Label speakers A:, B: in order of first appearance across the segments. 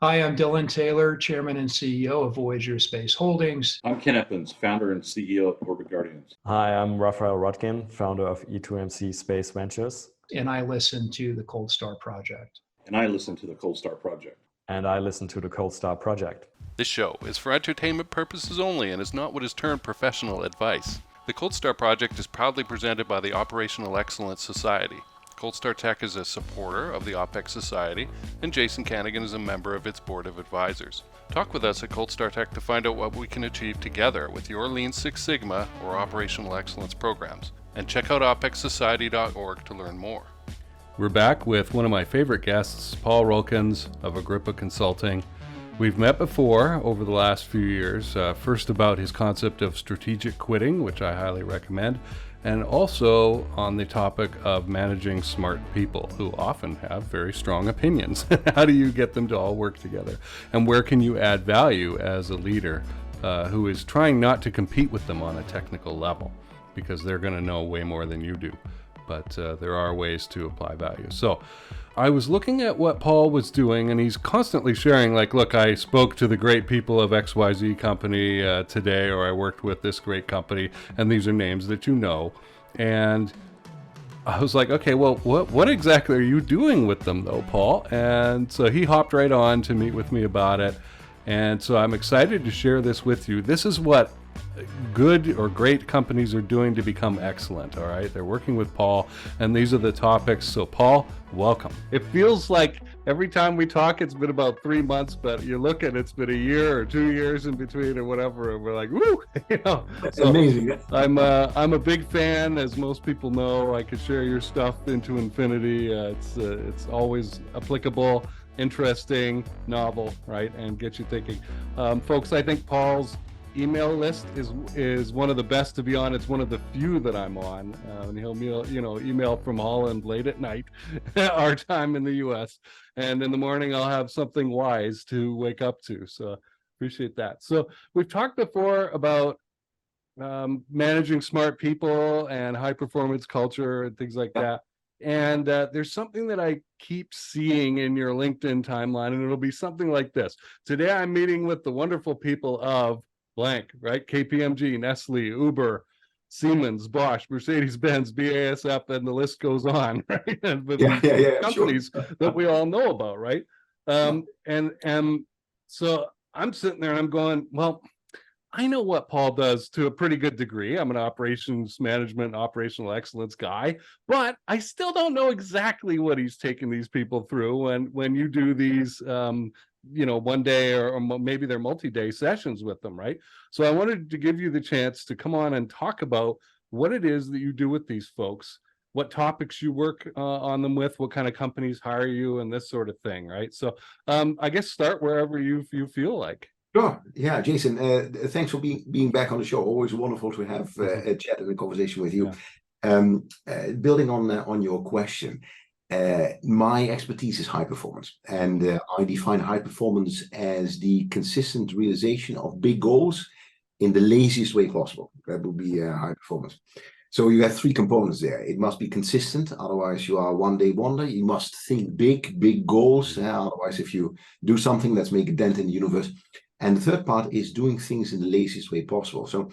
A: Hi, I'm Dylan Taylor, Chairman and CEO of Voyager Space Holdings.
B: I'm Ken Eppins, founder and CEO of Orbit Guardians.
C: Hi, I'm Raphael Rutkin, founder of E2MC Space Ventures.
A: And I listen to the Cold Star Project.
B: And I listen to the Cold Star Project.
C: And I listen to the Cold Star Project.
D: This show is for entertainment purposes only and is not what is termed professional advice. The Cold Star Project is proudly presented by the Operational Excellence Society. Cold Star Tech is a supporter of the OPEX Society, and Jason Kanigan is a member of its board of advisors. Talk with us at Cold Star Tech to find out what we can achieve together with your Lean Six Sigma or Operational Excellence programs. And check out opexsociety.org to learn more.
E: We're back with one of my favorite guests, Paul Rulkens of Agrippa Consulting. We've met before over the last few years, first about his concept of strategic quitting, which I highly recommend, and also on the topic of managing smart people who often have very strong opinions. How do you get them to all work together? And where can you add value as a leader who is trying not to compete with them on a technical level, because they're going to know way more than you do. But there are ways to apply value. So I was looking at what Paul was doing, and he's constantly sharing, like, look, I spoke to the great people of XYZ company today, or I worked with this great company, and these are names that you know. And I was like, okay, well, what exactly are you doing with them, though, Paul? And so he hopped right on to meet with me about it. And so I'm excited to share this with you. This is what good or great companies are doing to become excellent. All right, they're working with Paul, and these are the topics. So Paul, welcome. It feels like every time we talk it's been about 3 months, but you're looking, it's been a year or 2 years in between or whatever, and we're like, woo.
F: That's
E: so
F: amazing.
E: I'm a big fan, as most people know. I could share your stuff into infinity. It's always applicable, interesting, novel, right, and get you thinking. Folks, I think Paul's email list is one of the best to be on. It's one of the few that I'm on. And he'll email from Holland late at night, our time in the US, and in the morning I'll have something wise to wake up to. So appreciate that. So we've talked before about managing smart people and high performance culture and things like that. And there's something that I keep seeing in your LinkedIn timeline, and it'll be something like this. Today I'm meeting with the wonderful people of blank, right? KPMG, Nestle, Uber, Siemens, Bosch, Mercedes Benz, BASF, and the list goes on, right? And with companies sure. that we all know about, right? And so I'm sitting there and I'm going, well, I know what Paul does to a pretty good degree. I'm an operations management, operational excellence guy, but I still don't know exactly what he's taking these people through when you do these one day or maybe they're multi-day sessions with them, right? So I wanted to give you the chance to come on and talk about what it is that you do with these folks, what topics you work on them with, what kind of companies hire you, and this sort of thing, right? So I guess start wherever you feel like.
F: Sure. Yeah, Jason, thanks for being back on the show. Always wonderful to have a chat and a conversation with you. Yeah. Building on your question, my expertise is high performance, and I define high performance as the consistent realization of big goals in the laziest way possible. That would be high performance. So you have three components there. It must be consistent, otherwise you are a one-day wonder. You must think big goals. Otherwise, if you do something, let's make a dent in the universe. And the third part is doing things in the laziest way possible. So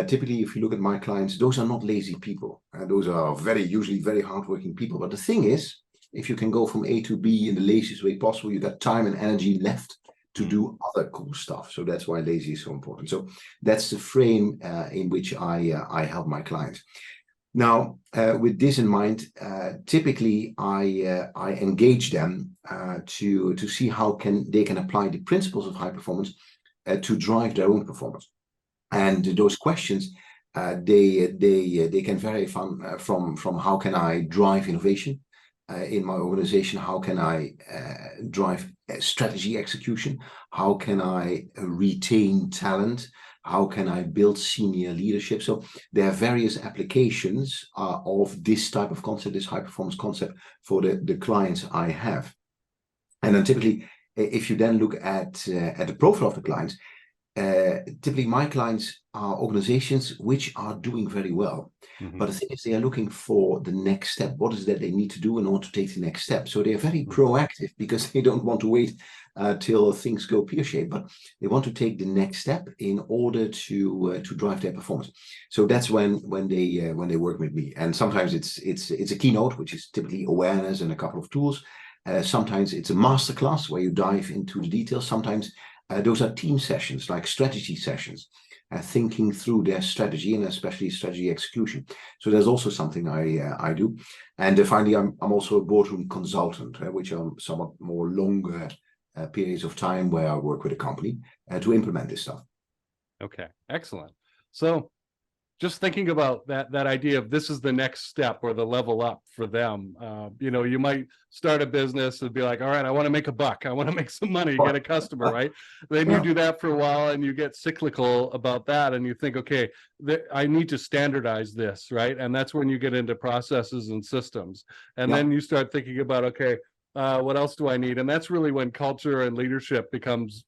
F: typically, if you look at my clients, those are not lazy people. Those are usually very hardworking people. But the thing is, if you can go from A to B in the laziest way possible, you got time and energy left to do other cool stuff. So that's why lazy is so important. So that's the frame in which I help my clients. Now, with this in mind, typically I engage them to see how they can apply the principles of high performance to drive their own performance. And those questions, they can vary from how can I drive innovation in my organization? How can I drive strategy execution? How can I retain talent? How can I build senior leadership? So there are various applications of this type of concept, this high performance concept for the clients I have. And then typically, if you then look at the profile of the clients, typically my clients are organizations which are doing very well. But the thing is, they are looking for the next step. What is that they need to do in order to take the next step? So they are very proactive because they don't want to wait till things go pear-shaped, but they want to take the next step in order to drive their performance. So that's when they work with me. And sometimes it's a keynote, which is typically awareness and a couple of tools. Sometimes it's a masterclass where you dive into the details. Sometimes those are team sessions, like strategy sessions. Thinking through their strategy and especially strategy execution. So there's also something I do. And finally, I'm also a boardroom consultant, which are somewhat more longer periods of time where I work with a company to implement this stuff.
E: Okay, excellent. So just thinking about that idea of this is the next step or the level up for them. You might start a business and be like, all right, I want to make a buck. I want to make some money, get a customer, right? Then you do that for a while and you get cyclical about that. And you think, okay, I need to standardize this, right? And that's when you get into processes and systems. And then you start thinking about, okay, what else do I need? And that's really when culture and leadership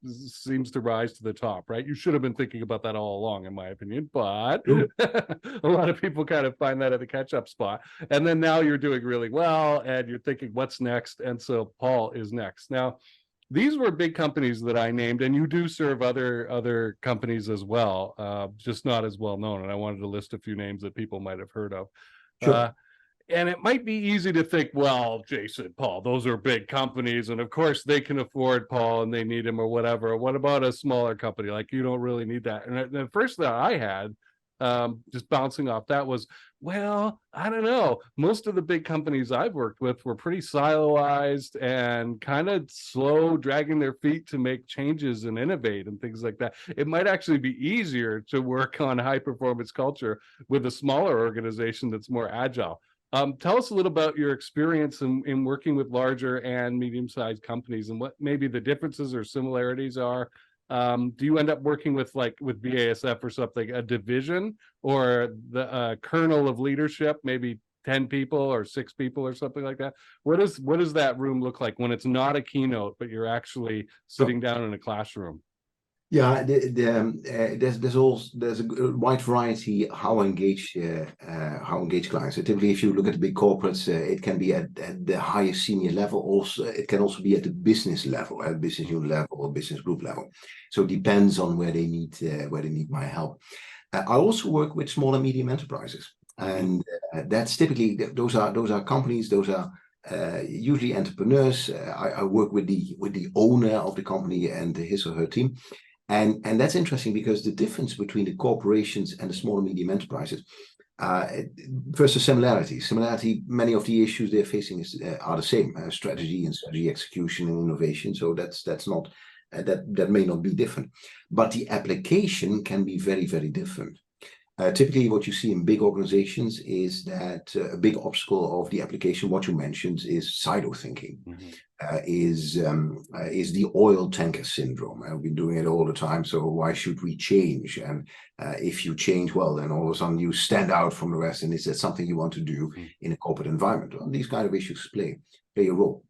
E: seems to rise to the top, right? You should have been thinking about that all along, in my opinion, but a lot of people kind of find that at the catch-up spot. And then now you're doing really well and you're thinking, what's next? And so Paul is next. Now, these were big companies that I named, and you do serve other companies as well, just not as well known. And I wanted to list a few names that people might have heard of.
F: Sure.
E: And it might be easy to think, well, Jason, Paul, those are big companies. And of course, they can afford Paul and they need him or whatever. What about a smaller company? Like, you don't really need that. And the first thought I had, just bouncing off that was, well, I don't know. Most of the big companies I've worked with were pretty siloized and kind of slow, dragging their feet to make changes and innovate and things like that. It might actually be easier to work on high performance culture with a smaller organization that's more agile. Tell us a little about your experience in working with larger and medium-sized companies and what maybe the differences or similarities are. Do you end up working with BASF or something, a division or the kernel of leadership, maybe 10 people or 6 people or something like that? What does that room look like when it's not a keynote, but you're actually sitting down in a classroom?
F: Yeah, there's a wide variety how engage clients. So typically, if you look at the big corporates, it can be at the highest senior level. Also, it can also be at the business level, at business unit level or business group level. So it depends on where they need my help. I also work with small and medium enterprises, and that's typically those are companies. Those are usually entrepreneurs. I work with the owner of the company and his or her team. And that's interesting because the difference between the corporations and the small and medium enterprises, first the similarity, many of the issues they're facing are the same, strategy and strategy execution and innovation. So that's not, that may not be different, but the application can be very, very different. Typically, what you see in big organizations is that a big obstacle of the application, what you mentioned, is silo thinking, is the oil tanker syndrome. I've been doing it all the time, so why should we change? And if you change, well, then all of a sudden you stand out from the rest, and is that something you want to do in a corporate environment? Well, these kind of issues play a role.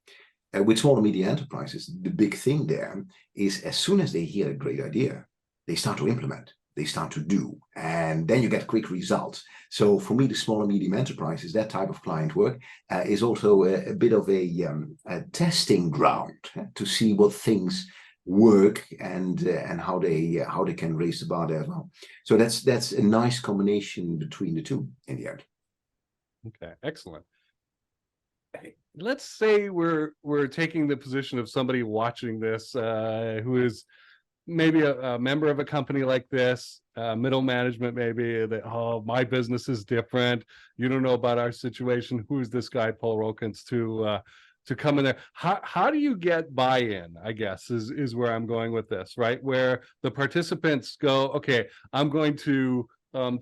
F: With small and medium enterprises, the big thing there is as soon as they hear a great idea, they start to implement. They start to do, and then you get quick results. So for me, the small and medium enterprises, that type of client work is also a bit of a testing ground to see what things work and how they can raise the bar there as well. So that's a nice combination between the two in the end.
E: Okay, excellent. Let's say we're taking the position of somebody watching this who is maybe a member of a company like this, middle management maybe, that, oh, my business is different. You don't know about our situation. Who's this guy, Paul Rulkens, to come in there? How do you get buy-in, I guess, is where I'm going with this, right? Where the participants go, okay, I'm going to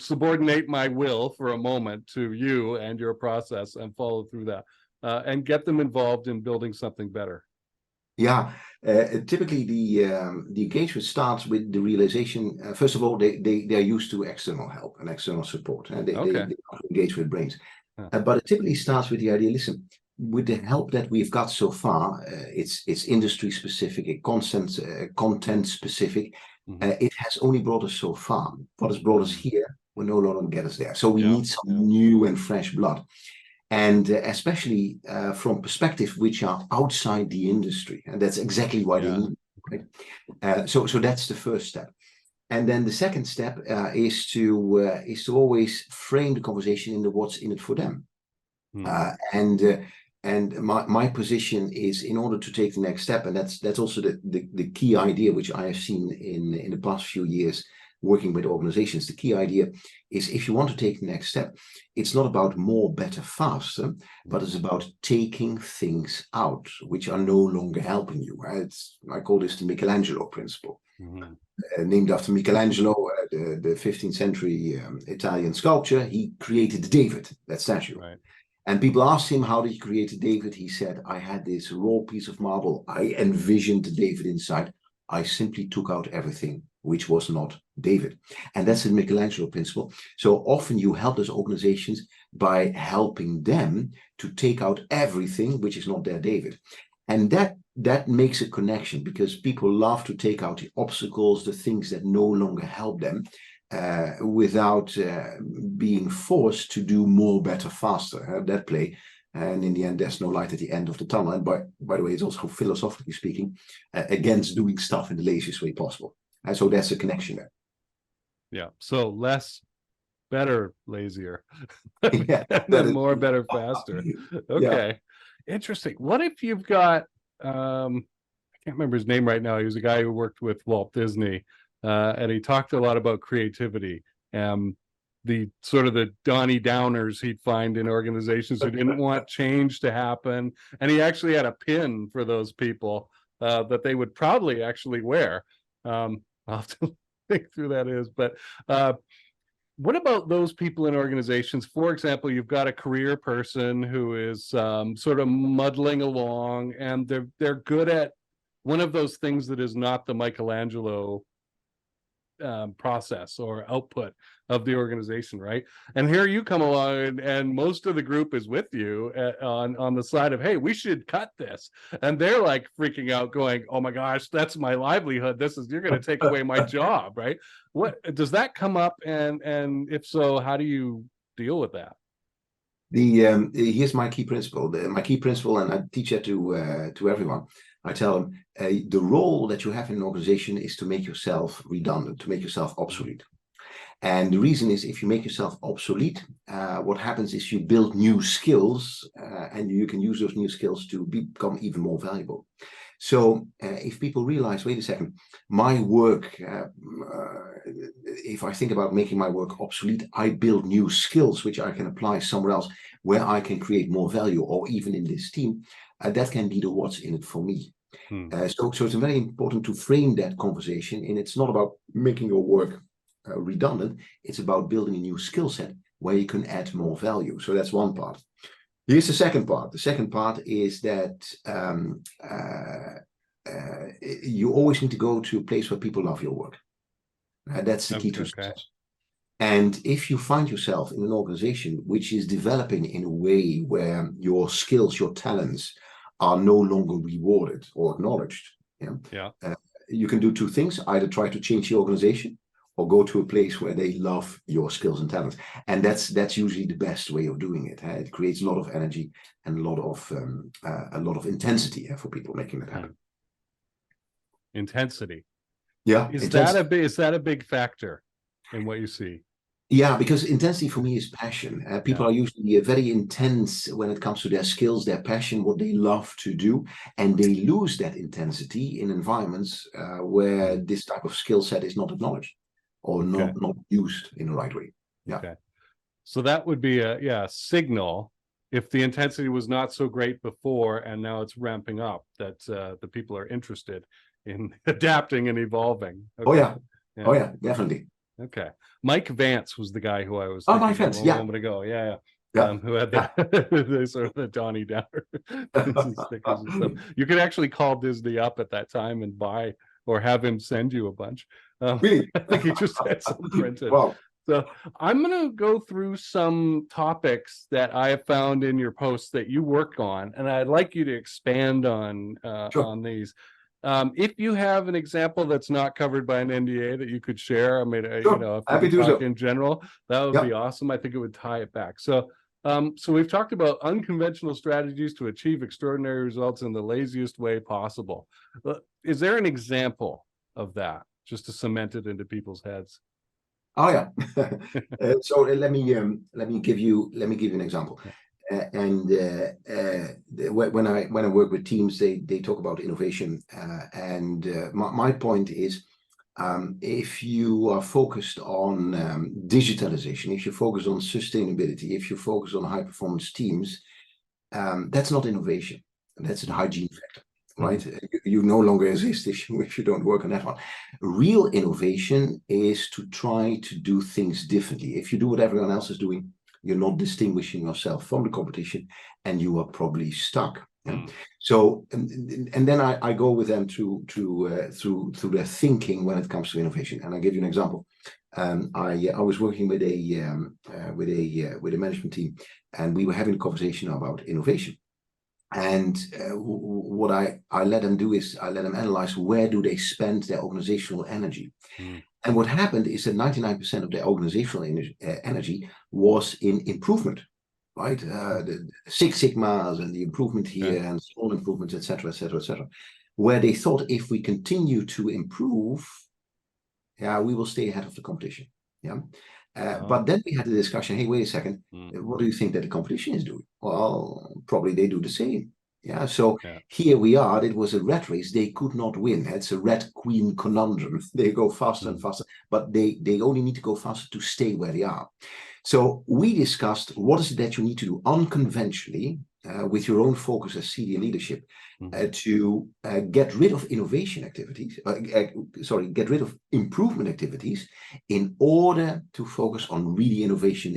E: subordinate my will for a moment to you and your process and follow through that and get them involved in building something better.
F: Yeah, typically the engagement starts with the realization. First of all, they are used to external help and external support, and they engage with brains. But it typically starts with the idea: listen, with the help that we've got so far, it's industry specific, content specific. It has only brought us so far. What has brought us here will no longer get us there. So we need some new and fresh blood. And especially from perspectives which are outside the industry. And that's exactly why they need it, right? So that's the first step. And then the second step is to always frame the conversation in the what's in it for them. And my position is, in order to take the next step, and that's also the key idea which I have seen in the past few years working with organizations. The key idea is, if you want to take the next step, it's not about more, better, faster, but it's about taking things out which are no longer helping you. I call this the Michelangelo principle. Named after Michelangelo, the 15th century Italian sculptor. He created David, that statue.
E: Right.
F: And people asked him, how did you create David? He said, I had this raw piece of marble. I envisioned David inside. I simply took out everything which was not David. And that's the Michelangelo principle. So often you help those organizations by helping them to take out everything which is not their David. And that makes a connection, because people love to take out the obstacles, the things that no longer help them, without being forced to do more, better, faster. That play. And in the end, there's no light at the end of the tunnel. And by the way, it's also, philosophically speaking, against doing stuff in the laziest way possible. And so that's a connection there.
E: Yeah. So less, better, lazier.
F: Yeah,
E: Then more, better, faster. Okay. Yeah. Interesting. What if you've got, I can't remember his name right now. He was a guy who worked with Walt Disney, and he talked a lot about creativity. The sort of the Donnie Downers he'd find in organizations who didn't want change to happen. And he actually had a pin for those people that they would proudly actually wear. I'll have to think through that is. But what about those people in organizations? For example, you've got a career person who is sort of muddling along, and they're good at one of those things that is not the Michelangelo process or output of the organization, right? And here you come along, and most of the group is with you on the side of, hey, we should cut this, and they're like freaking out, going, oh my gosh, that's my livelihood, you're going to take away my job, right? What does that come up, and if so, how do you deal with that?
F: Here's my key principle. My key principle, and I teach it to everyone. I tell them the role that you have in an organization is to make yourself redundant, to make yourself obsolete. And the reason is, if you make yourself obsolete, what happens is you build new skills, and you can use those new skills to become even more valuable. So if people realize, wait a second, my work, if I think about making my work obsolete, I build new skills which I can apply somewhere else where I can create more value, or even in this team, that can be the what's in it for me. So it's very important to frame that conversation, and it's not about making your work redundant. It's about building a new skill set where you can add more value. So that's one part. Here's the second part. The second part is that you always need to go to a place where people love your work. That's the key to success. And if you find yourself in an organization which is developing in a way where your skills, your talents are no longer rewarded or acknowledged, you can do two things: either try to change the organization, or go to a place where they love your skills and talents. And that's usually the best way of doing it. It creates a lot of energy and a lot of intensity for people making that happen.
E: Intensity.
F: Yeah.
E: Is that a big factor in what you see?
F: Yeah, because intensity for me is passion. People are usually very intense when it comes to their skills, their passion, what they love to do, and they lose that intensity in environments where this type of skill set is not acknowledged or not used in the right way. Yeah.
E: Okay. So that would be a signal, if the intensity was not so great before and now it's ramping up, that the people are interested in adapting and evolving. Okay.
F: Oh yeah, definitely.
E: Okay. Mike Vance was the guy who I was
F: Mike Vance,
E: a moment ago. Who had the sort of the Donnie Downer stickers and stuff. You could actually call Disney up at that time and buy, or have him send you a bunch.
F: Really?
E: I think he just had some printed.
F: Wow.
E: So I'm going to go through some topics that I have found in your posts that you work on, and I'd like you to expand on these. If you have an example that's not covered by an NDA that you could share, I mean,
F: Sure.
E: if
F: Happy
E: we
F: to
E: could
F: do
E: talk
F: so.
E: in general, that would
F: Yep.
E: be awesome. I think it would tie it back. So we've talked about unconventional strategies to achieve extraordinary results in the laziest way possible. Is there an example of that, just to cement it into people's heads?
F: Oh yeah. So let me give you an example. When I work with teams, they talk about innovation, my point is, if you are focused on digitalization, if you focus on sustainability, if you focus on high performance teams, that's not innovation. That's a hygiene factor. Right, you no longer exist if you don't work on that one. Real innovation is to try to do things differently. If you do what everyone else is doing, you're not distinguishing yourself from the competition, and you are probably stuck. Yeah? So, and then I go with them through their thinking when it comes to innovation. And I give you an example. I was working with a management team, and we were having a conversation about innovation. And what I let them do is I let them analyze where do they spend their organizational energy. And what happened is that 99% of their organizational energy was in improvement, right? The Six Sigmas and the improvement here and small improvements, etc., etc., etc. Where they thought if we continue to improve, we will stay ahead of the competition. Yeah. But then we had a discussion, hey, wait a second, what do you think that the competition is doing? Well, probably they do the same. Yeah, so here we are, it was a rat race, they could not win. It's a rat queen conundrum. They go faster and faster, but they only need to go faster to stay where they are. So we discussed what is it that you need to do unconventionally with your own focus as senior leadership to get rid of innovation activities, get rid of improvement activities in order to focus on really innovation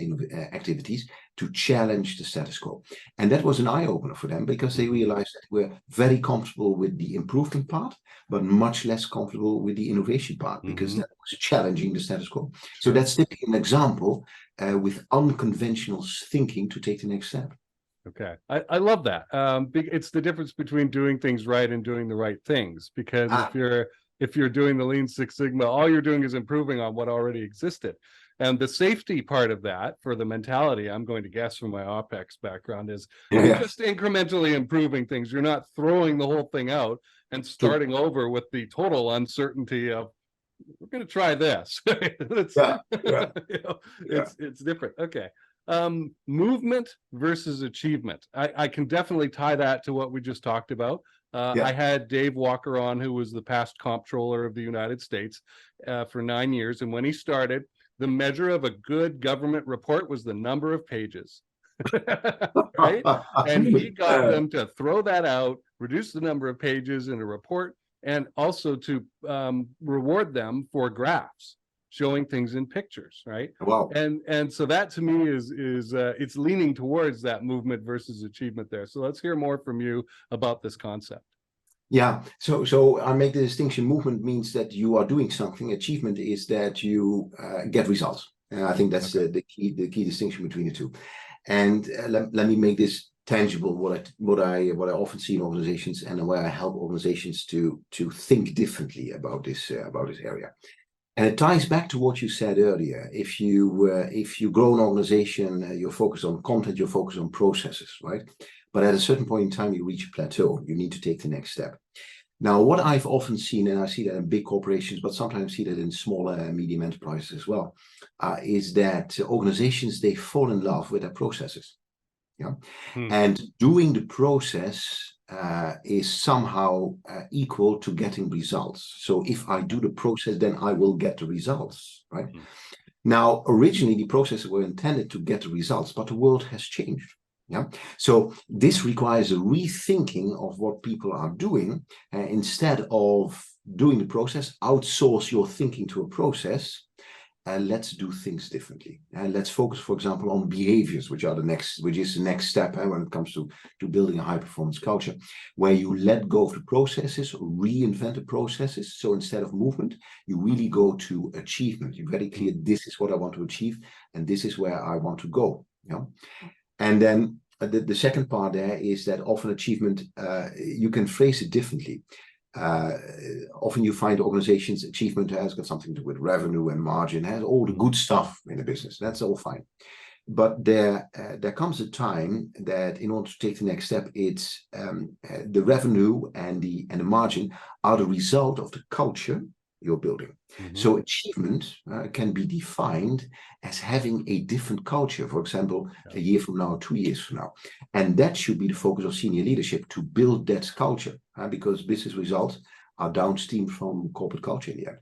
F: activities to challenge the status quo. And that was an eye-opener for them because they realized that we're very comfortable with the improvement part, but much less comfortable with the innovation part because that was challenging the status quo. So that's typically an example with unconventional thinking to take the next step.
E: Okay, I love that. It's the difference between doing things right and doing the right things. Because if you're doing the Lean Six Sigma, all you're doing is improving on what already existed. And the safety part of that, for the mentality, I'm going to guess from my OpEx background, is you're just incrementally improving things. You're not throwing the whole thing out and starting over with the total uncertainty of, we're going to try this. It's different. Okay. Movement versus achievement. I can definitely tie that to what we just talked about. I had Dave Walker on, who was the past comptroller of the United States for 9 years. And when he started, the measure of a good government report was the number of pages. Right? And he got them to throw that out, reduce the number of pages in a report, and also to reward them for graphs showing things in pictures, right?
F: Wow.
E: And so that to me is it's leaning towards that movement versus achievement there. So let's hear more from you about this concept.
F: Yeah, so I make the distinction. Movement means that you are doing something. Achievement is that you get results. And I think that's the key distinction between the two. And let me make this tangible. What I often see in organizations, and where I help organizations to think differently about this area. And it ties back to what you said earlier. If you grow an organization, you're focused on content, you're focused on processes, right? But at a certain point in time, you reach a plateau. You need to take the next step. Now, what I've often seen, and I see that in big corporations, but sometimes see that in smaller and medium enterprises as well, is that organizations, they fall in love with their processes. Yeah, and doing the process is somehow equal to getting results. So if I do the process, then I will get the results, right? Now, originally, the processes were intended to get the results, but the world has changed. Yeah, so this requires a rethinking of what people are doing. Instead of doing the process, outsource your thinking to a process let's do things differently. And let's focus, for example, on behaviors, which is the next step when it comes to building a high performance culture, where you let go of the processes, reinvent the processes. So instead of movement, you really go to achievement. You're very clear, this is what I want to achieve, and this is where I want to go. And then the second part there is that often achievement, you can phrase it differently. Often you find organizations' achievement has got something to do with revenue and margin, has all the good stuff in the business. That's all fine. But there comes a time that in order to take the next step, it's the revenue and the margin are the result of the culture you're building. So achievement can be defined as having a different culture, for example, a year from now, 2 years from now. And that should be the focus of senior leadership, to build that culture, because business results are downstream from corporate culture in the end.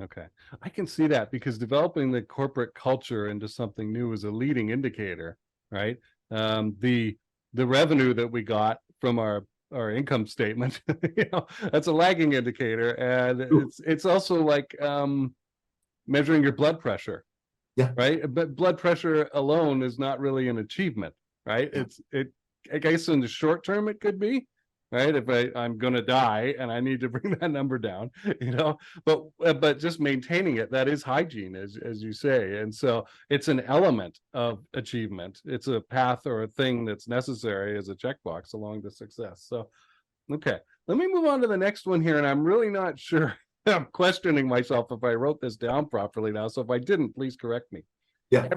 E: Okay. I can see that, because developing the corporate culture into something new is a leading indicator, right? The revenue that we got from our income statement, that's a lagging indicator. And it's also like measuring your blood pressure.
F: Yeah.
E: Right. But blood pressure alone is not really an achievement, right? Yeah. I guess in the short term it could be, right? If I'm going to die and I need to bring that number down, but just maintaining it, that is hygiene, as you say. And so it's an element of achievement. It's a path or a thing that's necessary as a checkbox along to success. So, okay, let me move on to the next one here. And I'm really not sure. I'm questioning myself if I wrote this down properly now. So if I didn't, please correct me.
F: Yeah.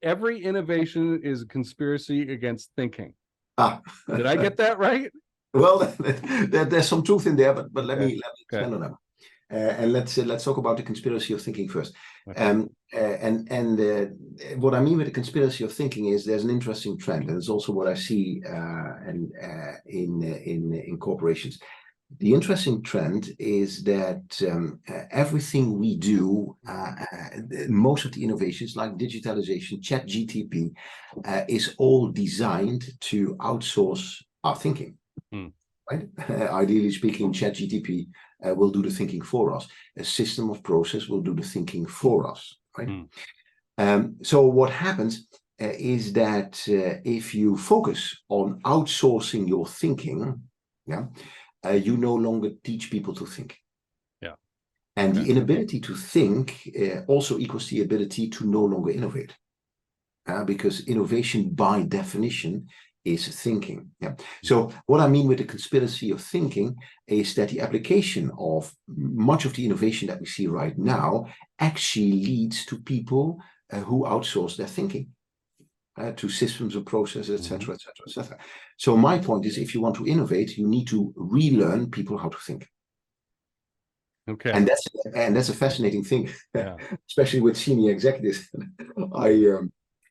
E: Every innovation is a conspiracy against thinking. Did I get that right?
F: Well, there's some truth in there, but let me expand on that. And let's talk about the conspiracy of thinking first. Okay. What I mean with the conspiracy of thinking is there's an interesting trend, and it's also what I see in corporations. The interesting trend is that everything we do, most of the innovations like digitalization, ChatGTP, is all designed to outsource our thinking. Right? Ideally speaking, ChatGTP will do the thinking for us. A system of process will do the thinking for us. Right? So what happens is that if you focus on outsourcing your thinking, you no longer teach people to think. Yeah. And the inability to think also equals the ability to no longer innovate. Because innovation by definition is thinking. Yeah. So what I mean with the conspiracy of thinking is that the application of much of the innovation that we see right now actually leads to people who outsource their thinking. To systems of processes, etc., etc., etc. So my point is, if you want to innovate, you need to relearn people how to think. Okay. And that's a fascinating thing, especially with senior executives. I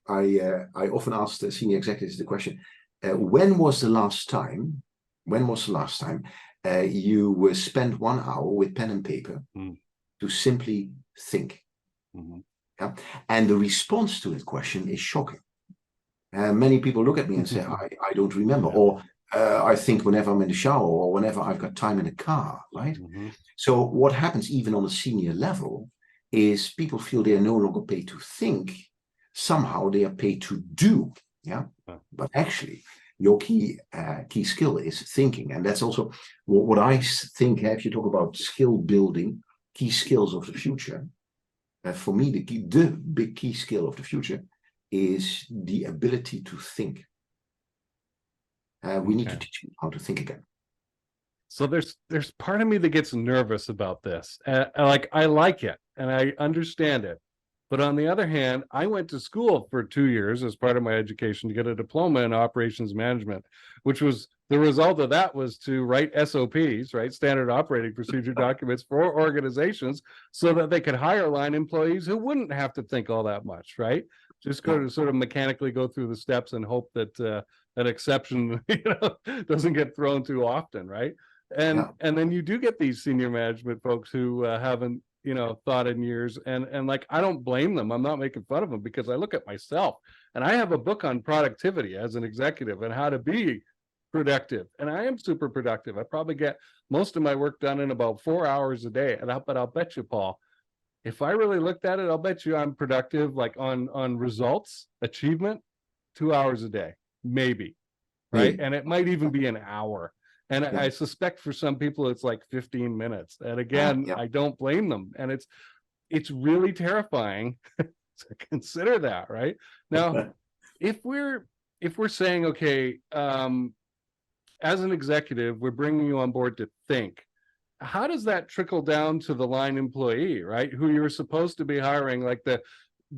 F: often ask the senior executives the question: when was the last time you spent 1 hour with pen and paper to simply think? Yeah? And the response to that question is shocking. Many people look at me and say, I don't remember, or I think whenever I'm in the shower, or whenever I've got time in the car, right? So what happens even on a senior level is people feel they are no longer paid to think. Somehow they are paid to do, but actually your key skill is thinking. And that's also what I think, if you talk about skill building, key skills of the future, for me, the big key skill of the future is the ability to think. We need to teach you how to think again.
E: So there's part of me that gets nervous about this. I like it and I understand it. But on the other hand, I went to school for 2 years as part of my education to get a diploma in operations management, which was the result of that was to write SOPs, right? Standard operating procedure documents for organizations so that they could hire line employees who wouldn't have to think all that much, right? Just go to sort of mechanically go through the steps and hope that an exception doesn't get thrown too often, right? And then you do get these senior management folks who haven't thought in years, and like I don't blame them. I'm not making fun of them, because I look at myself and I have a book on productivity as an executive and how to be productive, and I am super productive. I probably get most of my work done in about 4 hours a day, but I'll bet you, Paul, if I really looked at it, I'll bet you I'm productive, like on results, achievement, 2 hours a day, maybe, right?
F: Maybe.
E: And it might even be an hour. And
F: Yeah.
E: I suspect for some people it's like 15 minutes. And again,
F: Yeah.
E: I don't blame them. And it's really terrifying to consider that, right? Now, if we're saying, okay, as an executive, we're bringing you on board to think, how does that trickle down to the line employee, right? Who you're supposed to be hiring, like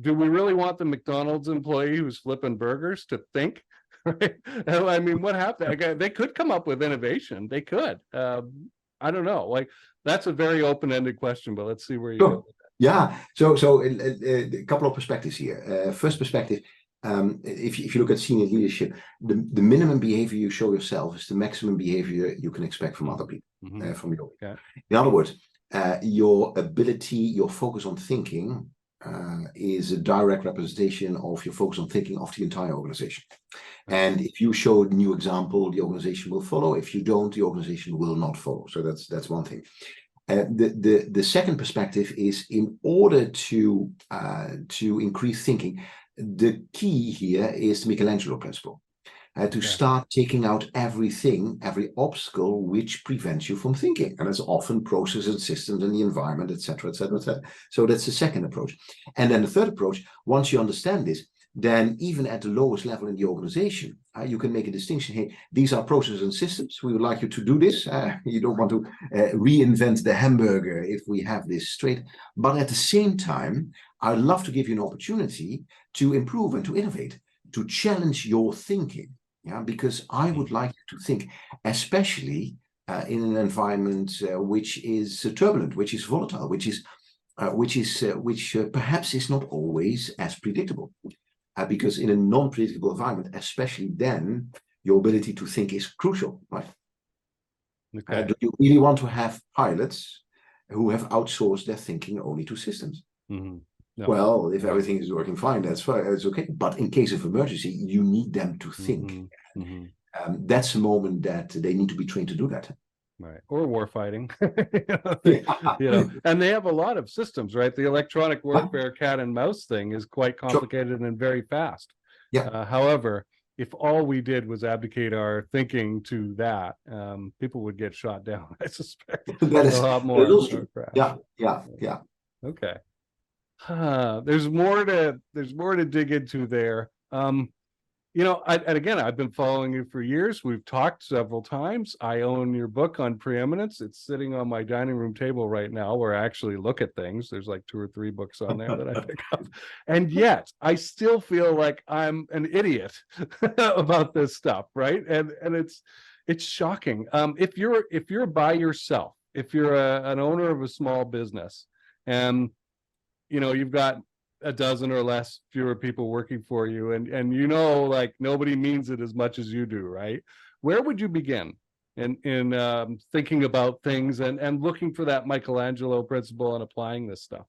E: do we really want the McDonald's employee who's flipping burgers to think? Right? I mean, what happened? They could come up with innovation. They could. I don't know. Like, that's a very open-ended question, but let's see where you go with that.
F: Yeah. So a couple of perspectives here. First perspective, if you look at senior leadership, the minimum behavior you show yourself is the maximum behavior you can expect from other people, from you.
E: Okay.
F: In other words, your ability, your focus on thinking is a direct representation of your focus on thinking of the entire organization. And if you show a new example, the organization will follow. If you don't, the organization will not follow. So that's one thing. The second perspective is, in order to increase thinking, the key here is the Michelangelo principle. To start taking out everything, every obstacle which prevents you from thinking. And it's often processes and systems and the environment, etc., etc., etc. So that's the second approach. And then the third approach, once you understand this, then even at the lowest level in the organization, you can make a distinction. Hey, these are processes and systems. We would like you to do this. You don't want to reinvent the hamburger if we have this straight. But at the same time, I'd love to give you an opportunity to improve and to innovate, to challenge your thinking. Yeah, because I would like you to think, especially in an environment which is turbulent, which is volatile, which perhaps is not always as predictable. Because in a non-predictable environment, especially then, your ability to think is crucial, right?
E: Okay.
F: Do you really want to have pilots who have outsourced their thinking only to systems?
E: No.
F: Well, if everything is working fine, that's fine, it's okay. But in case of emergency, you need them to think. That's a moment that they need to be trained to do that.
E: Right. Or war fighting. And they have a lot of systems, right? The electronic warfare cat and mouse thing is quite complicated and very fast.
F: Yeah.
E: However, if all we did was abdicate our thinking to that, people would get shot down, I suspect.
F: That is
E: a lot more.
F: Yeah.
E: Okay. There's more to dig into there. And again, I've been following you for years. We've talked several times. I own your book on preeminence. It's sitting on my dining room table right now, where I actually look at things. There's like 2 or 3 books on there that I pick up. And yet I still feel like I'm an idiot about this stuff, right? And it's shocking. If you're by yourself, if you're an owner of a small business, and you've got a dozen or less fewer people working for you, and like nobody means it as much as you do, right? Where would you begin in thinking about things and looking for that Michelangelo principle and applying this stuff?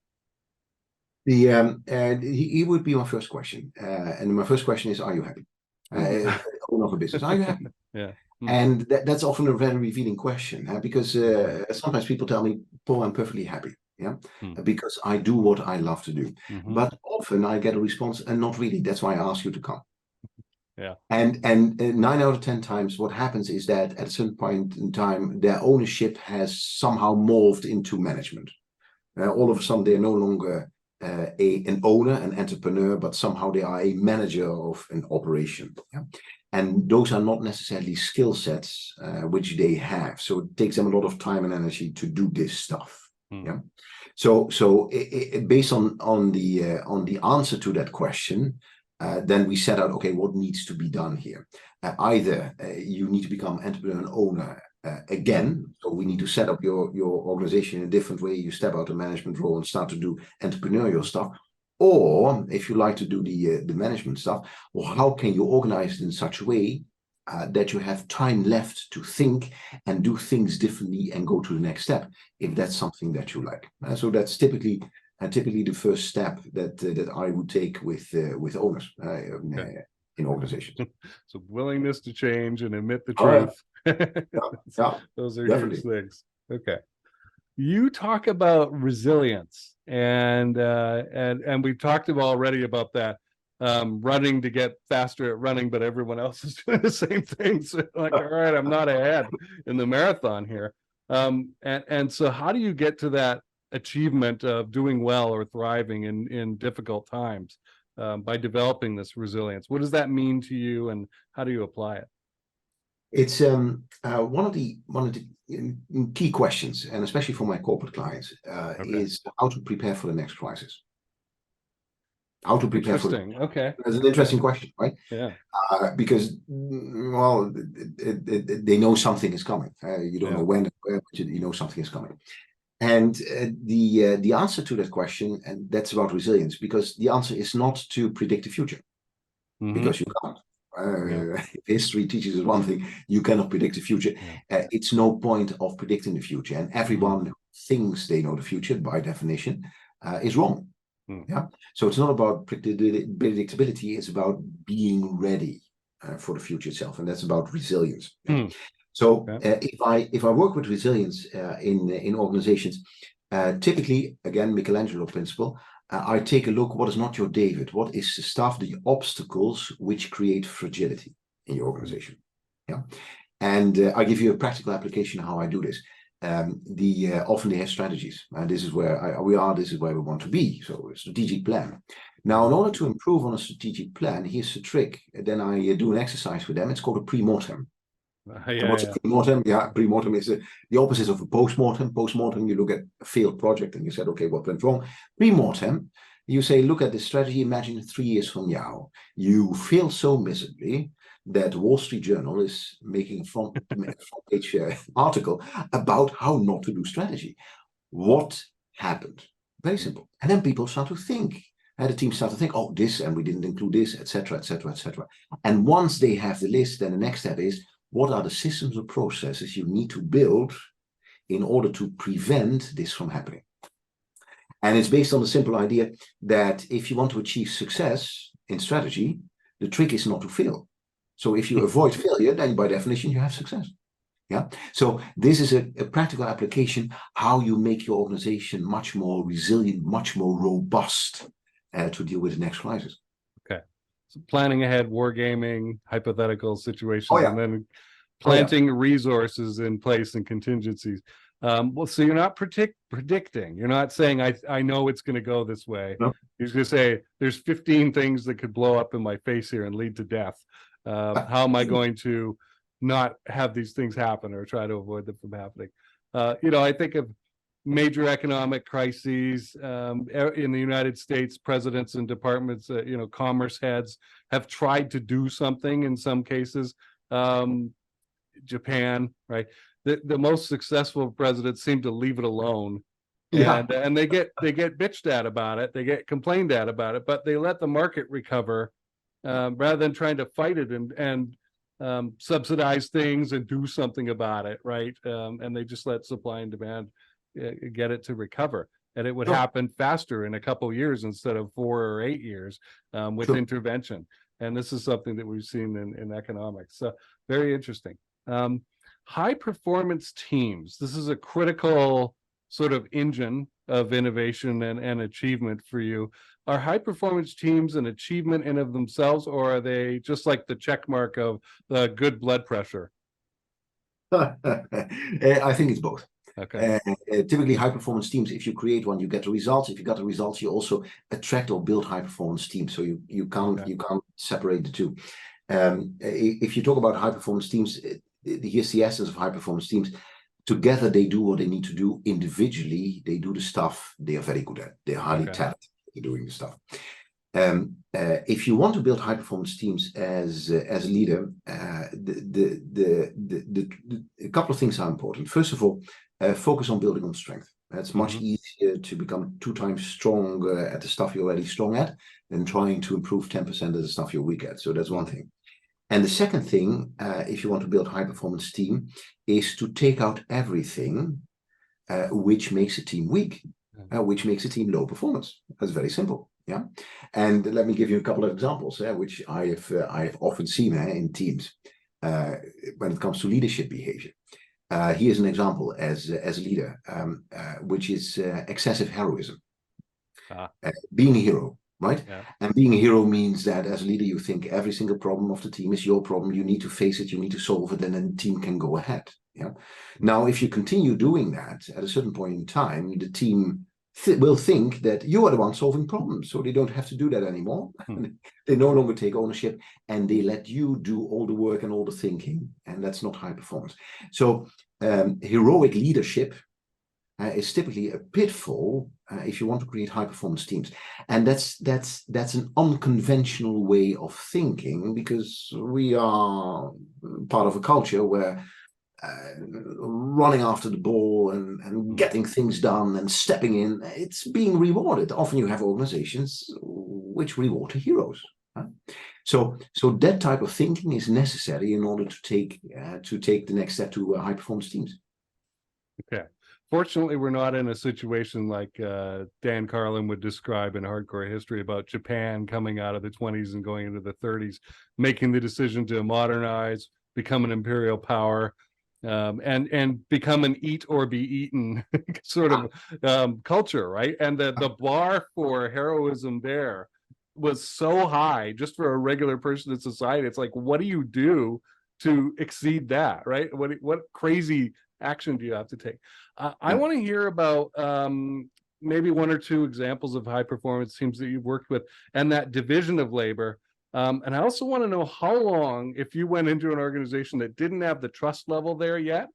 F: He would be my first question, and my first question is, are you happy? Owner of a business, are you happy?
E: Yeah.
F: And that's often a very revealing question, because sometimes people tell me, Paul, I'm perfectly happy. Yeah, because I do what I love to do. But often I get a response, and not really. That's why I ask you to come.
E: Yeah.
F: And 9 out of 10 times, what happens is that at a certain point in time, their ownership has somehow morphed into management. All of a sudden, they're no longer an owner, an entrepreneur, but somehow they are a manager of an operation. Yeah? And those are not necessarily skill sets which they have. So it takes them a lot of time and energy to do this stuff. Yeah. So based on the answer to that question, then we set out, okay, what needs to be done here? Either you need to become entrepreneur and owner again, so we need to set up your organization in a different way. You step out of management role and start to do entrepreneurial stuff. Or if you like to do the management stuff, well, how can you organize it in such a way that you have time left to think and do things differently and go to the next step, if that's something that you like. So that's typically the first step that I would take with owners in organizations.
E: So willingness to change and admit the truth.
F: Yeah,
E: Those are
F: definitely
E: huge things. Okay. you talk about resilience, and we've talked already about that, running to get faster at running, but everyone else is doing the same thing. So like, all right, I'm not ahead in the marathon here. And so how do you get to that achievement of doing well or thriving in difficult times, by developing this resilience? What does that mean to you, and how do you apply it?
F: It's one of the key questions, and especially for my corporate clients, is how to prepare for the next crisis. How to prepare for.
E: Interesting. Okay.
F: That's an interesting question, right?
E: Yeah.
F: Because well, they know something is coming. You don't know when, but you know something is coming. And the answer to that question, and that's about resilience, because the answer is not to predict the future, because you can't. If history teaches us one thing, you cannot predict the future. It's no point of predicting the future, and everyone who thinks they know the future, by definition, is wrong. Yeah. So it's not about predictability; it's about being ready for the future itself, and that's about resilience. So if I work with resilience in organizations, typically, again, Michelangelo principle, I take a look. What is not your David? What is the stuff, the obstacles which create fragility in your organization? Yeah, and I give you a practical application how I do this. Often they have strategies. This is where we are. This is where we want to be. So a strategic plan. Now, in order to improve on a strategic plan, here's the trick. Then I do an exercise with them. It's called a pre-mortem. What's a pre-mortem? Yeah, pre-mortem is the opposite of a post-mortem. Post-mortem, you look at a failed project and you said, okay, what went wrong? Pre-mortem, you say, look at the strategy. Imagine 3 years from now, you fail so miserably that Wall Street Journal is making a front page article about how not to do strategy. What happened? Very simple. And then people start to think. The team start to think, oh, this, and we didn't include this, etc., etc., etc. And once they have the list, then the next step is, what are the systems or processes you need to build in order to prevent this from happening? And it's based on the simple idea that if you want to achieve success in strategy, the trick is not to fail. So if you avoid failure, then by definition, you have success. Yeah. So this is a practical application, how you make your organization much more resilient, much more robust to deal with the next crisis.
E: Okay. So planning ahead, wargaming, hypothetical situations, and then planting resources in place and contingencies. Well, so you're not predicting. You're not saying, I know it's going to go this way.
F: No.
E: You're going to say, there's 15 things that could blow up in my face here and lead to death. How am I going to not have these things happen or try to avoid them from happening? I think of major economic crises in the United States. Presidents and departments, commerce heads have tried to do something in some cases. Japan, right? The most successful presidents seem to leave it alone. And they get bitched at about it. They get complained at about it, but they let the market recover rather than trying to fight it and subsidize things and do something about it, right? And they just let supply and demand get it to recover, and it would happen faster in a couple of years instead of 4 or 8 years with intervention. And this is something that we've seen in economics. So very interesting. High performance teams. This is a critical sort of engine of innovation and achievement for you. Are high performance teams an achievement in of themselves, or are they just like the check mark of the good blood pressure?
F: I think it's both.
E: Okay.
F: Typically, high performance teams, if you create one, you get the results. If you got the results, you also attract or build high performance teams. So you can't separate the two. If you talk about high performance teams, here's the essence of high performance teams. Together, they do what they need to do. Individually, they do the stuff they are very good at. They're highly talented at doing the stuff. If you want to build high performance teams as a leader, a couple of things are important. First of all, focus on building on strength. It's much easier to become 2 times stronger at the stuff you're already strong at than trying to improve 10% of the stuff you're weak at. So that's one thing. And the second thing, if you want to build a high performance team, is to take out everything which makes a team weak, which makes a team low performance. That's very simple. Yeah. And let me give you a couple of examples, which I have often seen in teams when it comes to leadership behavior. Here's an example as a leader, which is excessive heroism. Being a hero, right?
E: Yeah.
F: And being a hero means that as a leader, you think every single problem of the team is your problem. You need to face it, you need to solve it, and then the team can go ahead. Yeah. Now, if you continue doing that, at a certain point in time, the team will think that you are the one solving problems, so they don't have to do that anymore. They no longer take ownership, and they let you do all the work and all the thinking, and that's not high performance. So heroic leadership is typically a pitfall if you want to create high performance teams, and that's an unconventional way of thinking, because we are part of a culture where running after the ball and getting things done and stepping in, it's being rewarded. Often you have organizations which reward the heroes. So that type of thinking is necessary in order to take the next step to high performance teams.
E: Okay. Fortunately, we're not in a situation like Dan Carlin would describe in Hardcore History about Japan coming out of the 20s and going into the 30s, making the decision to modernize, become an imperial power, and become an eat or be eaten sort of culture, right? And the bar for heroism there was so high just for a regular person in society. It's like, what do you do to exceed that, right? What crazy action do you have to take? I want to hear about maybe one or two examples of high performance teams that you've worked with and that division of labor. And I also want to know how long, if you went into an organization that didn't have the trust level there yet,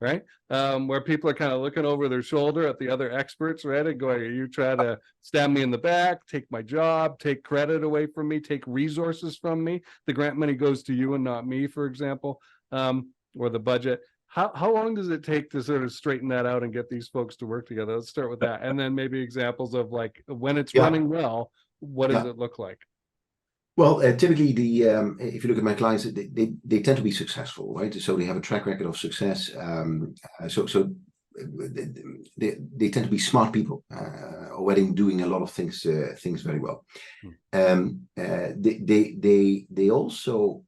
E: right? Where people are kind of looking over their shoulder at the other experts, right? And going, are you trying to stab me in the back, take my job, take credit away from me, take resources from me? The grant money goes to you and not me, for example, or the budget. How long does it take to sort of straighten that out and get these folks to work together? Let's start with that. And then maybe examples of like when it's running well, what does it look like?
F: Well, typically, if you look at my clients, they tend to be successful, right? So they have a track record of success. So they tend to be smart people, already doing a lot of things very well. They also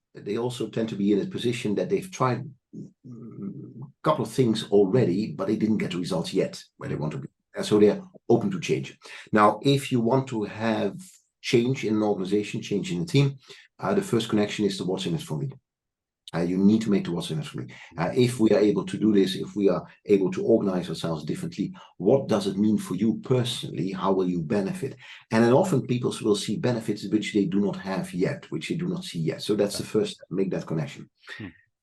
F: tend to be in a position that they've tried a couple of things already, but they didn't get the results yet where they want to be. So they're open to change. Now, if you want to have change in an organization, change in a team, the first connection is the what's in it for me. You need to make the what's in it for me. If we are able to do this, if we are able to organize ourselves differently, what does it mean for you personally? How will you benefit? And then often people will see benefits which they do not have yet, which they do not see yet. So that's the first step, make that connection.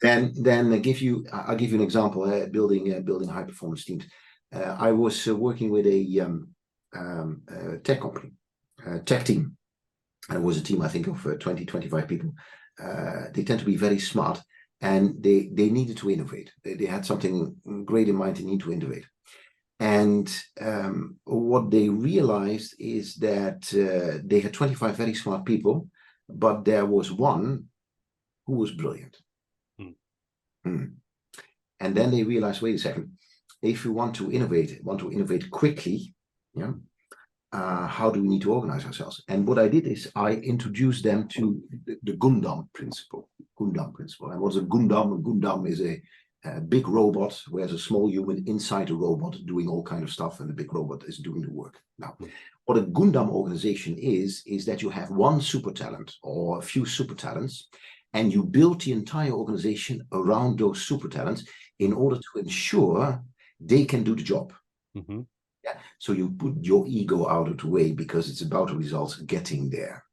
F: Then I'll give you an example. Building high performance teams. I was working with a tech company. Tech team, and it was a team I think of 20-25 people. They tend to be very smart, and they needed to innovate. They had something great in mind. They need to innovate, and what they realized is that they had 25 very smart people, but there was one who was brilliant. And then they realized, wait a second, if you want to innovate quickly, how do we need to organize ourselves? And what I did is I introduced them to the Gundam principle. And what's a Gundam? A Gundam is a big robot where there's a small human inside a robot doing all kind of stuff, and the big robot is doing the work. Now, what a Gundam organization is that you have one super talent or a few super talents, and you build the entire organization around those super talents in order to ensure they can do the job. Yeah. So you put your ego out of the way because it's about the results getting there.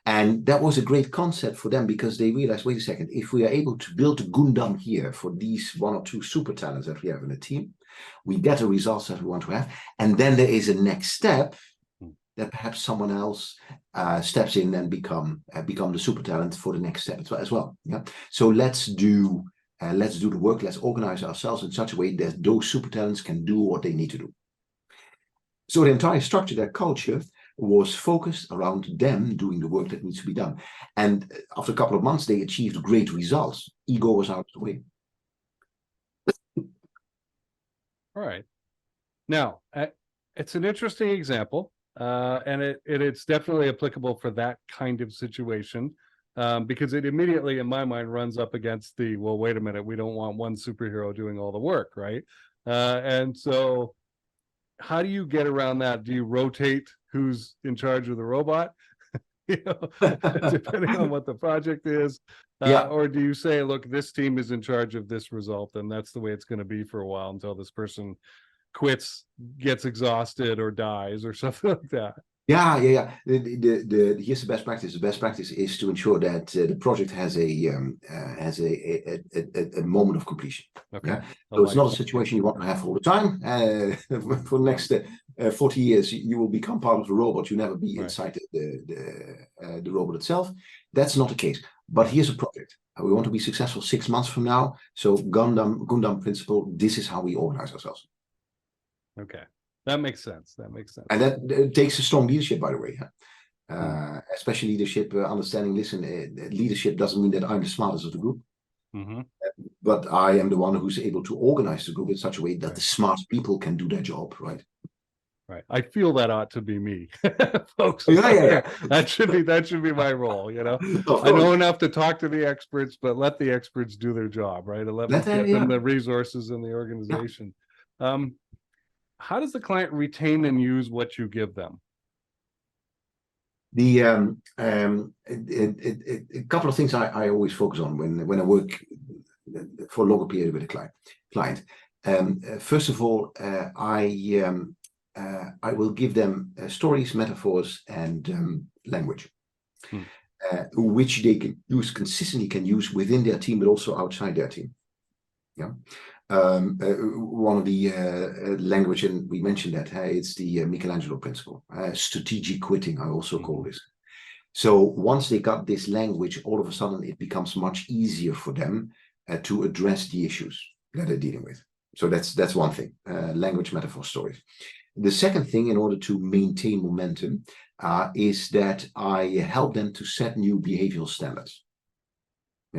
F: And that was a great concept for them, because they realized, wait a second, if we are able to build a Gundam here for these one or two super talents that we have in a team, we get the results that we want to have. And then there is a next step that perhaps someone else steps in and become the super talent for the next step as well. Yeah. So let's do the work. Let's organize ourselves in such a way that those super talents can do what they need to do. So the entire structure, their culture, was focused around them doing the work that needs to be done. And after a couple of months, they achieved great results. Ego was out of the way.
E: All right. Now, it's an interesting example, and it's definitely applicable for that kind of situation. because it immediately, in my mind, runs up against the, well, wait a minute, we don't want one superhero doing all the work, right? And so how do you get around that? Do you rotate who's in charge of the robot? Depending on what the project is, or do you say, look, this team is in charge of this result, and that's the way it's going to be for a while until this person quits, gets exhausted, or dies, or something like that?
F: Yeah. Here's the best practice. The best practice is to ensure that the project has a moment of completion.
E: Okay.
F: Yeah? So it's not a situation you want to have all the time. For the next 40 years, you will become part of the robot. You never be inside the robot itself. That's not the case. But here's a project. We want to be successful 6 months from now. So Gundam principle. This is how we organize ourselves.
E: Okay. That makes sense.
F: And that takes a strong leadership, by the way. Especially leadership, understanding, listen, leadership doesn't mean that I'm the smartest of the group. But I am the one who's able to organize the group in such a way that the smart people can do their job, right?
E: Right. I feel that ought to be me, folks.
F: Yeah.
E: That should be my role, I know enough to talk to the experts, but let the experts do their job, right? And let them the resources in the organization. How does the client retain and use what you give them?
F: A couple of things I always focus on when I work for a longer period with a client. First of all, I will give them stories, metaphors, and language, which they can use within their team, but also outside their team. Yeah. One of the language, and we mentioned that it's the Michelangelo principle, strategic quitting, I also call this. So once they got this language, all of a sudden it becomes much easier for them to address the issues that they're dealing with. So that's one thing, language, metaphor, stories. The second thing, in order to maintain momentum, is that I help them to set new behavioral standards.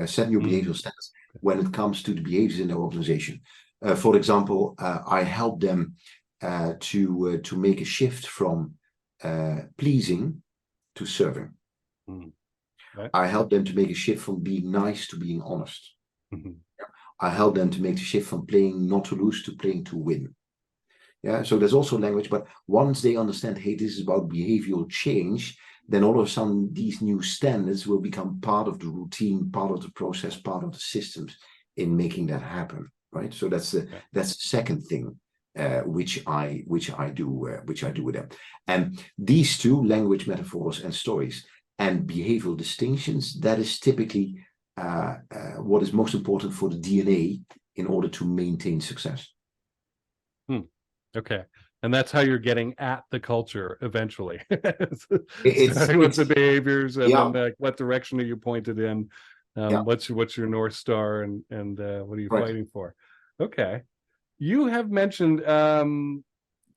F: Set new behavioral standards when it comes to the behaviors in their organization. For example, I help them to make a shift from pleasing to serving. Right. I help them to make a shift from being nice to being honest. I help them to make the shift from playing not to lose to playing to win. Yeah, so there's also language, but once they understand, hey, this is about behavioral change, then all of a sudden these new standards will become part of the routine, part of the process, part of the systems in making that happen, right? So that's the second thing which I do with them. And these two, language, metaphors, and stories, and behavioral distinctions, that is typically what is most important for the DNA in order to maintain success.
E: Okay. And that's how you're getting at the culture eventually. Starting with the behaviors, and then what direction are you pointed in? What's your North Star, and what are you fighting for? Okay. You have mentioned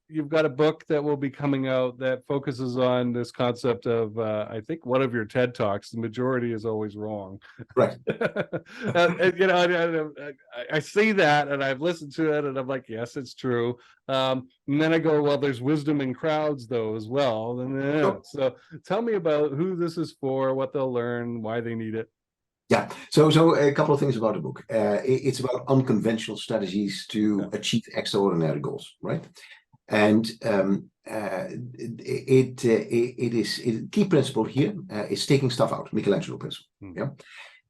E: you've got a book that will be coming out that focuses on this concept of, I think one of your TED Talks, the majority is always wrong.
F: Right.
E: I see that, and I've listened to it, and I'm like, yes, it's true. And then I go, well, there's wisdom in crowds, though, as well. And so tell me about who this is for, what they'll learn, why they need it.
F: Yeah, so a couple of things about the book. It's about unconventional strategies to achieve extraordinary goals, right? And key principle here is taking stuff out, Michelangelo principle. Yeah,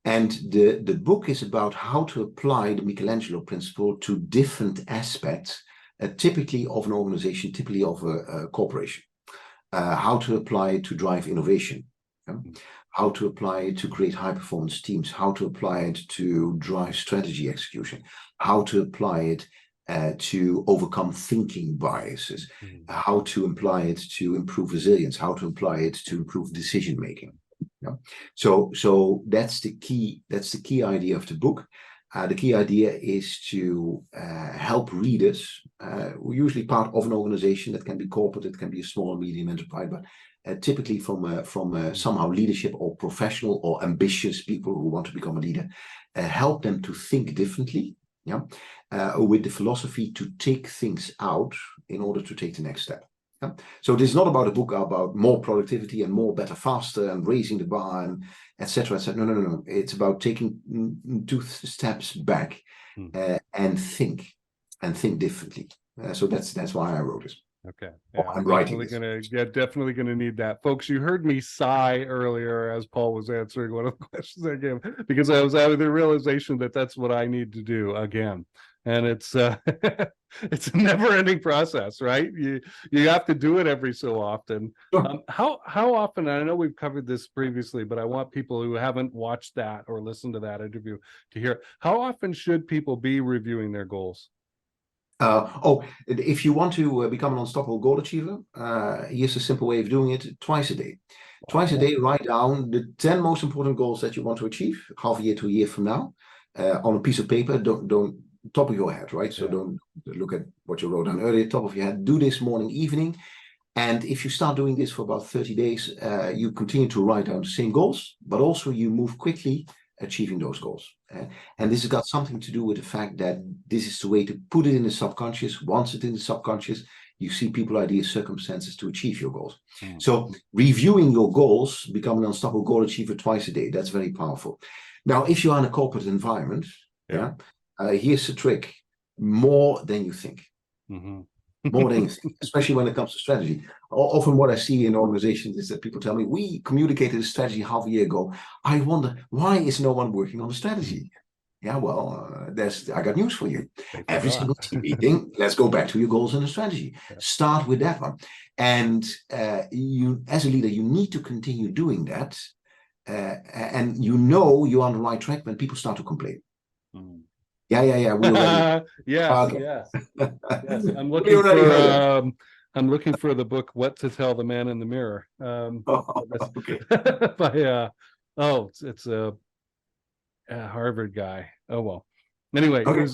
F: and the book is about how to apply the Michelangelo principle to different aspects, typically of an organization, typically of a corporation. How to apply it to drive innovation. Yeah? How to apply it to create high-performance teams, how to apply it to drive strategy execution, how to apply it to overcome thinking biases, how to apply it to improve resilience, how to apply it to improve decision making. Yeah? So that's the key idea of the book. The key idea is to help readers, usually part of an organization that can be corporate, it can be a small or medium enterprise, but typically from somehow leadership or professional or ambitious people who want to become a leader, help them to think differently, with the philosophy to take things out in order to take the next step. Yeah? So this is not about a book about more productivity and more, better, faster, and raising the bar and etc. etc. No. It's about taking 2 steps back and think differently. So that's why I wrote this.
E: Okay.
F: Oh, I'm writing
E: Definitely gonna need that. Folks, you heard me sigh earlier as Paul was answering one of the questions I gave, because I was having the realization that that's what I need to do again. And it's it's a never-ending process, right? You have to do it every so often.
F: Sure.
E: How often, and I know we've covered this previously, but I want people who haven't watched that or listened to that interview to hear, how often should people be reviewing their goals?
F: If you want to become an unstoppable goal achiever, here's a simple way of doing it: twice a day. Twice a day, write down the 10 most important goals that you want to achieve half a year to a year from now on a piece of paper. Don't top of your head, right? So don't look at what you wrote down earlier, top of your head. Do this morning, evening. And if you start doing this for about 30 days, you continue to write down the same goals, but also you move quickly achieving those goals. And this has got something to do with the fact that this is the way to put it in the subconscious. Once it's in the subconscious, you see people, ideas, circumstances to achieve your goals. So reviewing your goals, become an unstoppable goal achiever twice a day. That's very powerful. Now, if you are in a corporate environment, here's the trick: more than you think. More than you think, especially when it comes to strategy. Often what I see in organizations is that people tell me, we communicated a strategy half a year ago. I wonder, why is no one working on the strategy? Yeah, well, I got news for you. Every single team meeting, let's go back to your goals and the strategy. Start with that one. And you, as a leader, you need to continue doing that. And you know you're on the right track when people start to complain. Yeah. We already.
E: Yes. I'm looking for the book "What to Tell the Man in the Mirror."
F: Okay.
E: It's a Harvard guy. Oh well. Anyway,
F: Okay.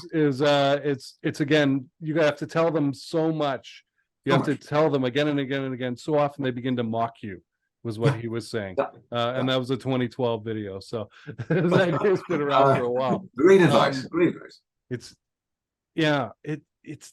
E: it's again, you have to tell them so much. You have to tell them again and again and again. So often they begin to mock you, was what he was saying. And that was a 2012 video. So that idea been around for a while.
F: Great advice. Great advice.
E: It's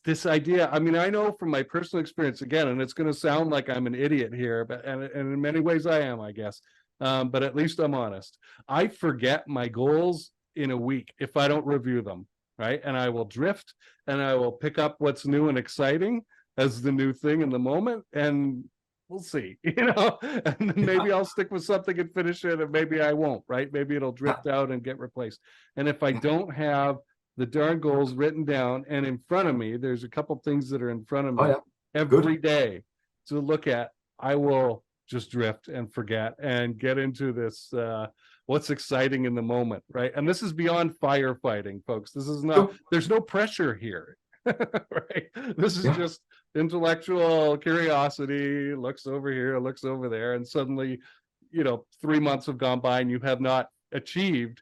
E: this idea. I mean, I know from my personal experience, again, and it's going to sound like I'm an idiot here, but and in many ways I am, I guess. But at least I'm honest. I forget my goals in a week if I don't review them, right? And I will drift, and I will pick up what's new and exciting as the new thing in the moment, and we'll see, and then maybe I'll stick with something and finish it, and maybe I won't, right? Maybe it'll drift out and get replaced. And if I don't have the darn goals written down and in front of me, there's a couple things that are in front of me every day to look at, I will just drift and forget and get into this what's exciting in the moment, right? And this is beyond firefighting, folks. This is not, there's no pressure here. Right? This is just intellectual curiosity, looks over here, looks over there, and suddenly, 3 months have gone by and you have not achieved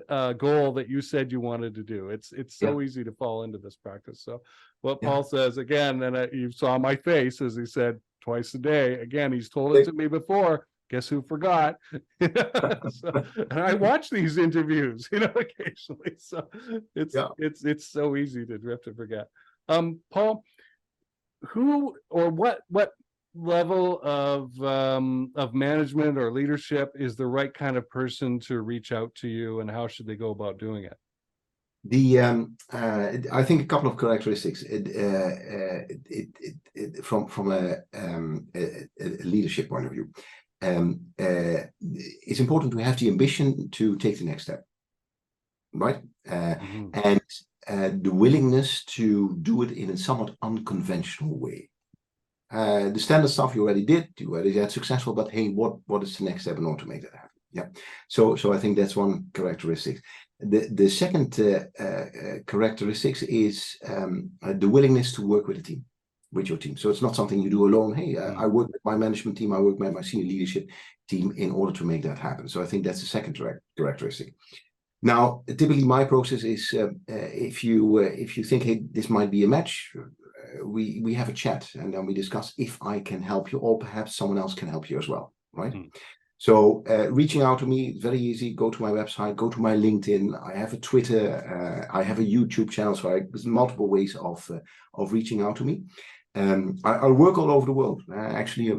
E: a goal that you said you wanted to do. It's so easy to fall into this practice. So what Paul says again, and you saw my face as he said twice a day. Again, he's told it to me before. Guess who forgot? And I watch these interviews, occasionally. So it's so easy to drift and forget. Paul, who or what level of management or leadership is the right kind of person to reach out to you, and how should they go about doing it?
F: I think a couple of characteristics from a leadership point of view. It's important to have the ambition to take the next step, right? And the willingness to do it in a somewhat unconventional way. The standard stuff you already did, you already had successful, but hey, what is the next step in order to make that happen? Yeah. So I think that's one characteristic. The second characteristic is the willingness to work with a team, with your team. So it's not something you do alone. Hey, I work with my management team, I work with my senior leadership team in order to make that happen. So I think that's the second characteristic. Now, typically my process is if you think, hey, this might be a match, we have a chat and then we discuss if I can help you, or perhaps someone else can help you as well, right? So reaching out to me, very easy. Go to my website, go to my LinkedIn. I have a Twitter, I have a YouTube channel. So there's multiple ways of reaching out to me. I work all over the world. Actually,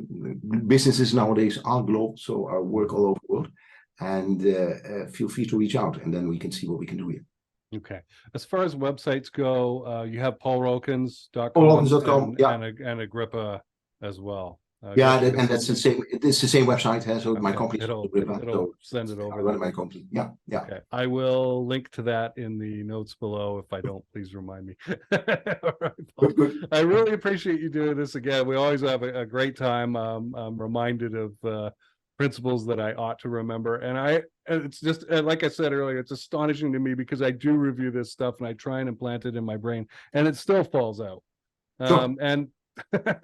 F: businesses nowadays are global, so I work all over the world. And feel free to reach out, and then we can see what we can do here.
E: Okay. As far as websites go, you have paulrulkens.com
F: paulrulkens.com, yeah.
E: and Agrippa as well.
F: Yeah, and that's the same. It's the same website. So my company.
E: It'll send it over.
F: I run my company. Yeah, yeah.
E: Okay. I will link to that in the notes below. If I don't, please remind me. All right, Paul.
F: Good.
E: I really appreciate you doing this again. We always have a great time. I'm reminded of principles that I ought to remember, and it's just like I said earlier, it's astonishing to me because I do review this stuff and I try and implant it in my brain, and it still falls out.
F: Sure.
E: And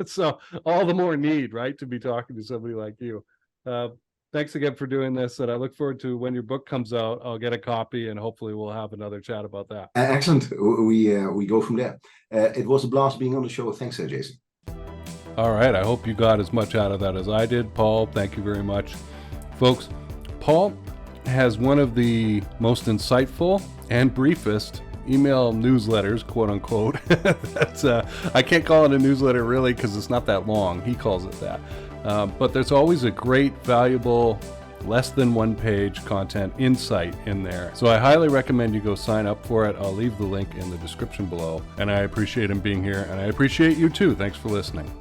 E: so all the more need, right, to be talking to somebody like you. Thanks again for doing this, and I look forward to when your book comes out. I'll get a copy, and hopefully we'll have another chat about that.
F: Excellent. We go from there. It was a blast being on the show. Thanks, Jason.
E: All right. I hope you got as much out of that as I did. Paul, thank you very much. Folks, Paul has one of the most insightful and briefest email newsletters, quote unquote. That's I can't call it a newsletter really because it's not that long. He calls it that. But there's always a great, valuable, less than 1 page content insight in there. So I highly recommend you go sign up for it. I'll leave the link in the description below. And I appreciate him being here, and I appreciate you too. Thanks for listening.